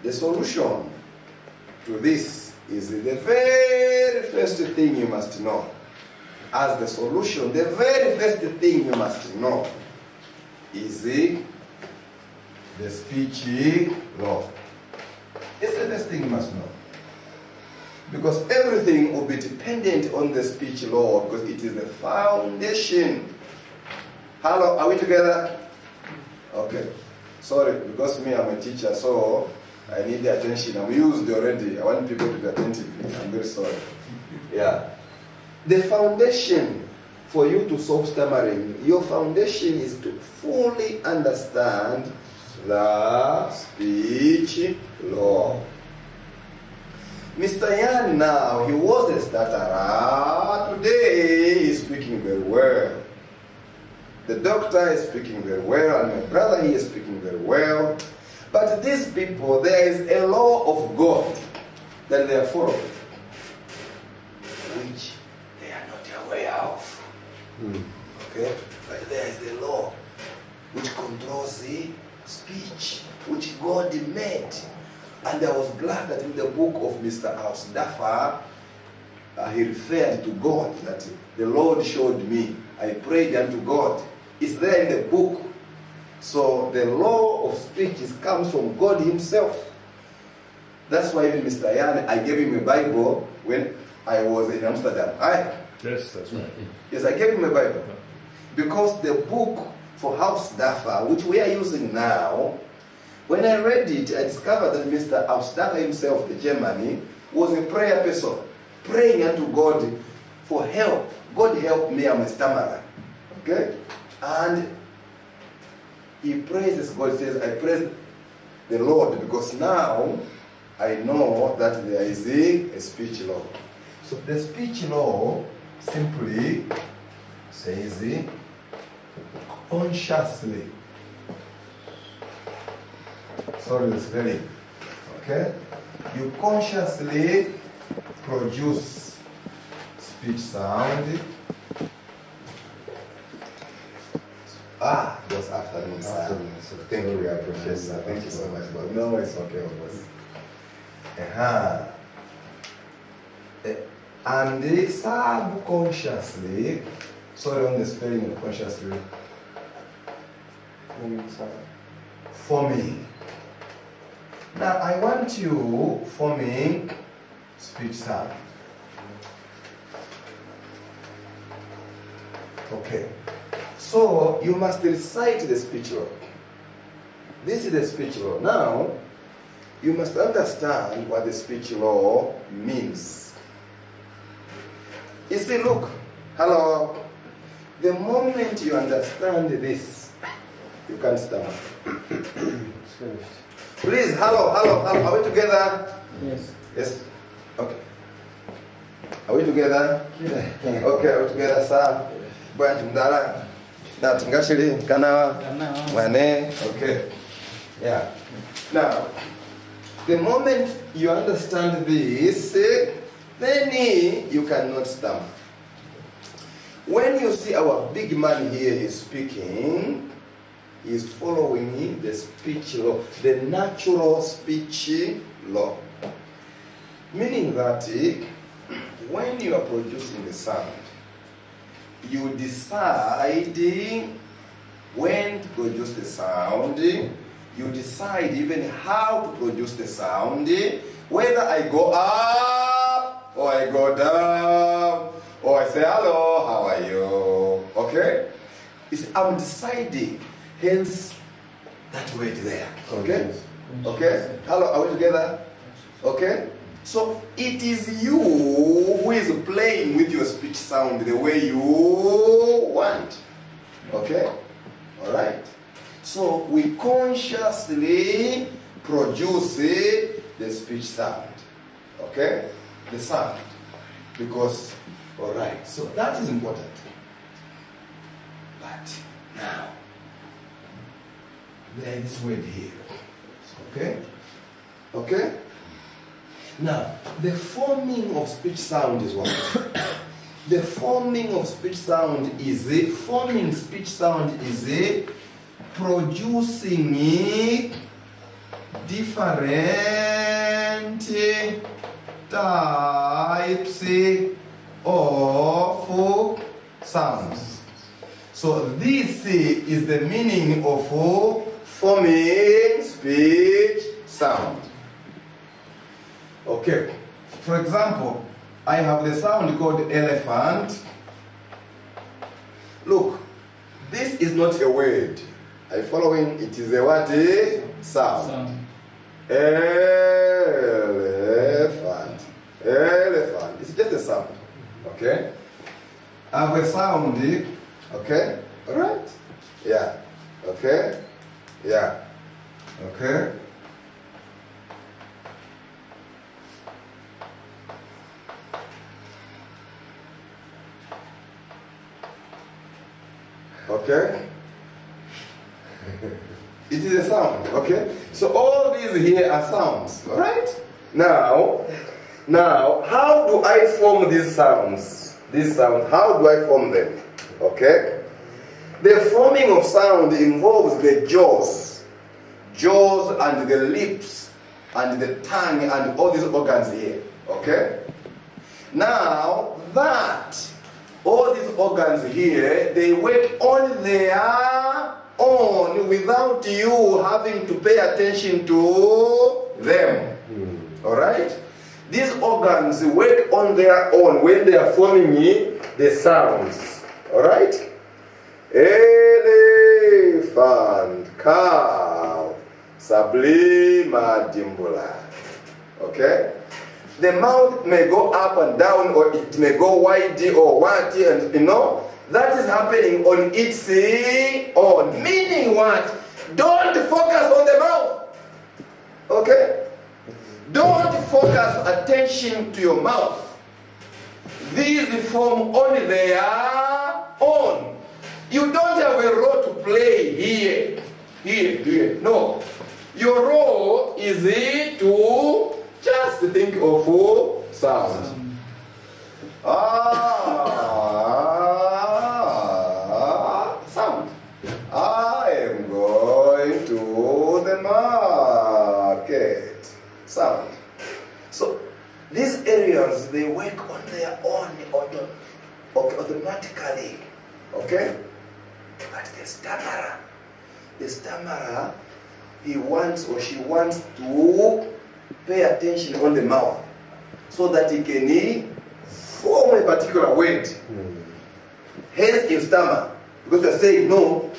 the solution to this is the very first thing you must know. As the solution, the very first thing you must know is the speech law. It's the first thing you must know. Because everything will be dependent on the speech law, because it is the foundation. Hello, are we together? Okay. Sorry, because me, I'm a teacher, so I need the attention. I'm used already. I want people to be attentive. I'm very sorry. Yeah. The foundation for you to solve stammering, your foundation is to fully understand the speech law. Mr. Yan now, he was a stutterer. Today, he's speaking very well. The doctor is speaking very well, and my brother, he is speaking very well. But these people, there is a law of God that they are following, which they are not aware of. Okay? But there is a law which controls the speech, which God made. And I was glad that in the book of Mr. Hausdörfer, he referred to God, that the Lord showed me. I prayed unto God. It's there in the book. So the law of speech comes from God himself. That's why even Mr. Yan, I gave him a Bible when I was in Amsterdam. Yes, that's right. Yes, I gave him a Bible. Because the book for Hausdörfer, which we are using now, when I read it, I discovered that Mr. Hausdörfer himself, the German, was a prayer person, praying unto God for help. God help me, I'm a stammerer. Okay? And he praises God, says, I praise the Lord because now I know that there is a speech law. So the speech law simply says consciously. Sorry, the spelling. Okay? You consciously produce speech sound. Just afternoon, sir. Thank you, I appreciate that. Thank you so much. But no, it's okay, of course. And the subconsciously, sorry on the spelling of consciously, forming. Now I want you forming speech sound. Okay. So you must recite the speech law. This is the speech law. Now, you must understand what the speech law means. You see, look, hello. The moment you understand this, you can start. It's finished. Please, hello. Are we together? Yes. Yes. Okay. Are we together? Yeah. Okay, are we together, sir? Okay. Yeah. Now, the moment you understand this, then you cannot stammer. When you see our big man here is speaking, he is following the speech law, the natural speech law. Meaning that when you are producing the sound, you decide when to produce the sound, you decide even how to produce the sound, whether I go up or I go down, or I say hello, how are you? Okay? I'm deciding, hence that word there. Okay? Okay? Hello, are we together? Okay? So it is you who is playing with your speech sound the way you want. Okay? Alright? So we consciously produce the speech sound. Okay? The sound. Because, alright, so that is important. But now, there is this word here. Okay? Okay? Now, the forming of speech sound is what? The forming of speech sound is producing different types of sounds. So this is the meaning of forming speech sound. Okay, for example, I have the sound called elephant. Look, this is not a word. Are you following? It is a what? Sound. Elephant. Elephant. It's just a sound. Okay? I have a sound. Okay? Alright? Yeah. Okay? Yeah. Okay? Okay? It is a sound, okay? So all these here are sounds, alright? Now, how do I form these sounds? These sounds, how do I form them? Okay? The forming of sound involves the jaws and the lips and the tongue and all these organs here, okay? Now, all these organs here, they work on their own without you having to pay attention to them. Alright? These organs work on their own when they are forming the sounds. Alright? Elephant, cow, sublima dimbula. Okay? The mouth may go up and down, or it may go wide or what, and you know, that is happening on its own. Meaning what? Don't focus on the mouth. Okay? Don't focus attention to your mouth. These form on their own. You don't have a role to play here. No. Your role is to just think of sound. Sound. I am going to the market. Sound. So these areas, they work on their own automatically. Okay? But the stammerer, he wants or she wants to pay attention on the mouth so that he can form a particular word. Hence you stammer, because you are saying no,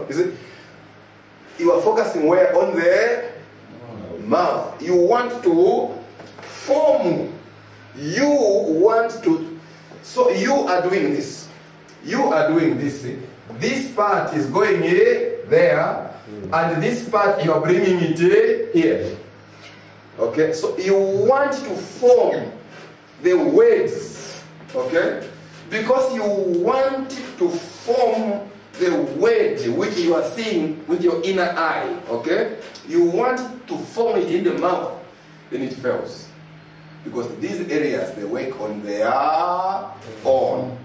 you see, you are focusing where? On the mouth. You want to form. You want to. So you are doing this. You are doing this. This part is going there, and this part you are bringing it here. Okay, so you want to form the words, okay? Because you want to form the word which you are seeing with your inner eye, okay? You want to form it in the mouth, then it fails. Because these areas, they work on their own.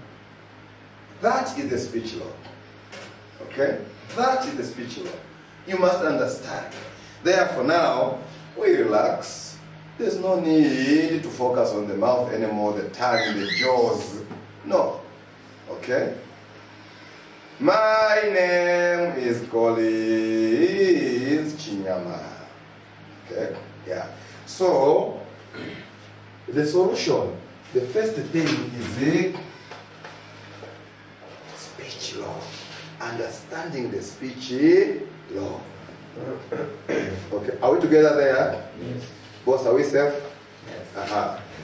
That is the speech law. Okay? That is the speech law. You must understand. Therefore now, we relax. There's no need to focus on the mouth anymore, the tongue, the jaws. No. Okay? My name is Collins Chinyama. Okay? Yeah. So, the solution, the first thing is the speech law. Understanding the speech law. Okay, are we together there? Yes. Boss, are we safe? Yes.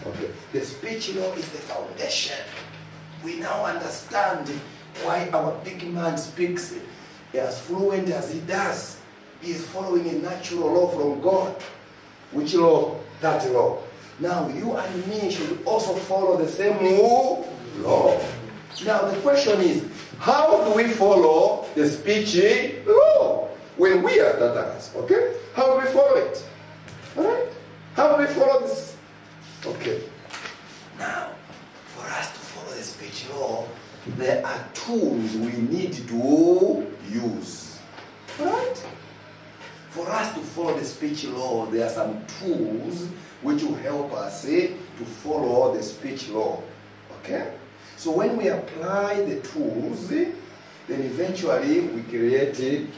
Okay. The speech law is the foundation. We now understand why our big man speaks as fluent as he does. He is following a natural law from God. Which law? That law. Now you and me should also follow the same law. Now the question is, how do we follow the speech law when we are stutterers? Okay? How do we follow it? Alright? How do we follow this? Okay. Now, for us to follow the speech law, there are two tools we need to use. Right? For us to follow the speech law, there are some tools which will help us to follow the speech law. Okay? So when we apply the tools, then eventually we create